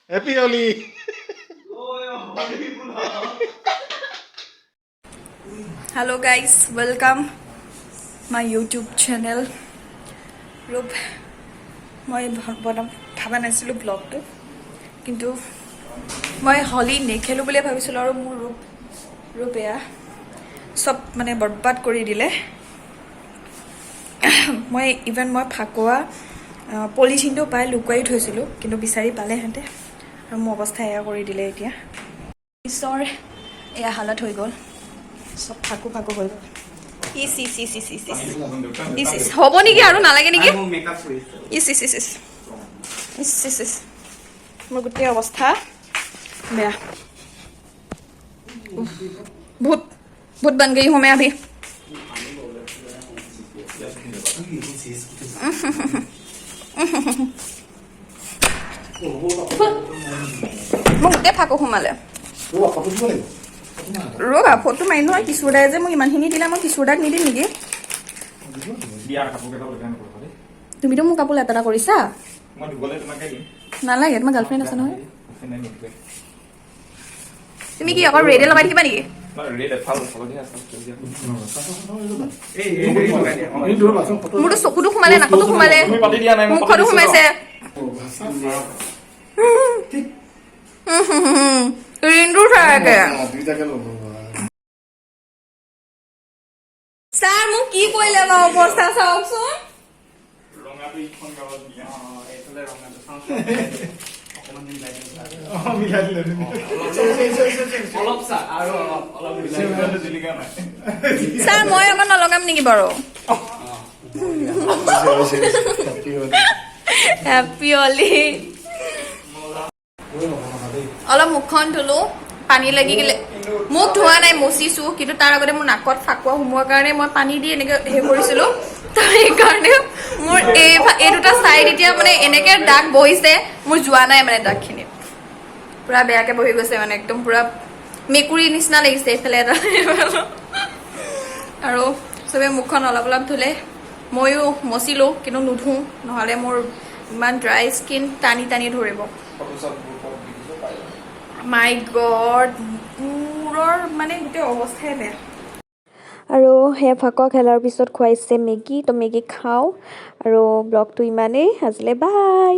Happy Holi. Hello guys, welcome my YouTube channel. Rob, মই ভাবা নাছিলো ব্লগটো কিন্তু মই হলি নেখেলো বুলি ভাবিছিলো আৰু মোৰ ৰূপ এয়া সব মানে বৰবাদ কৰি দিলে মই ইভেন মই ফাকুৱা পলিথিনটো পাই লুকুৱাই থৈছিলো কিন্তু বিচাৰি পালে হেঁতে আৰু মোৰ অৱস্থা এয়া কৰি দিলে এতিয়া পিছৰ এয়া হালত হৈ গ'ল সব ফাকু হৈ গ'ল ইস হ'ব নেকি আৰু নালাগে নেকি ইস মোৰ গোটেই অৱস্থা বেয়া भूत बन गई हूँ मैं अभी মই গোটেই ফাকু সোমালে ৰবা ফটো মাৰি নহয় কিশোৰদাই যে মোক ইমানখিনি দিলে মই কিশোৰদাক নিদিম নেকি তুমিতো মোক কাপোৰ লেতেৰা কৰিছা নালাগে তোমাৰ গাৰ্লফ্ৰেণ্ড আছে নহয় তুমি কি অকল ৰেডে লগাই থাকিবা নেকি মোৰতো চকুতো সোমালে নাকতো সোমালে মুখতো সোমাইছে ৰিন্দু থাকে ছাৰ মোক কি কৰিলে বাৰু অৱস্থা চাওকচোন ছাৰ মই অকণ নলগাম নেকি বাৰু হেপী হলি অলপ মুখখন ধুলো পানী লাগি গেলে মুখ ধোৱা নাই মচিছো কিন্তু তাৰ আগতে মোৰ নাকত ফাকুৱা সোমোৱাৰ কাৰণে মই পানী দি এনেকে হেৰি কৰিছিলো তাৰ সেইকাৰণে মোৰ এই দুটা চাইড এতিয়া মানে এনেকে দাগ বহিছে মোৰ যোৱা নাই মানে দাগখিনি পুৰা বেয়াকে বহি গৈছে মানে একদম পুৰা মেকুৰী নিচিনা লাগিছে এইফালে এটা আৰু চবে মুখখন অলপ অলপ ধুলে ময়ো মচিলো কিন্তু নুধো নহ'লে মোৰ ইমান ড্ৰাই স্কিন টানি ধৰিব মাই গড মূৰৰ মানে গোটেই অৱস্থাই বেয়া আৰু সেয়া ফাকুৱা খেলাৰ পিছত খুৱাইছে মেগী তো মেগী খাওঁ আৰু ব্লগটো ইমানেই আজিলে বাই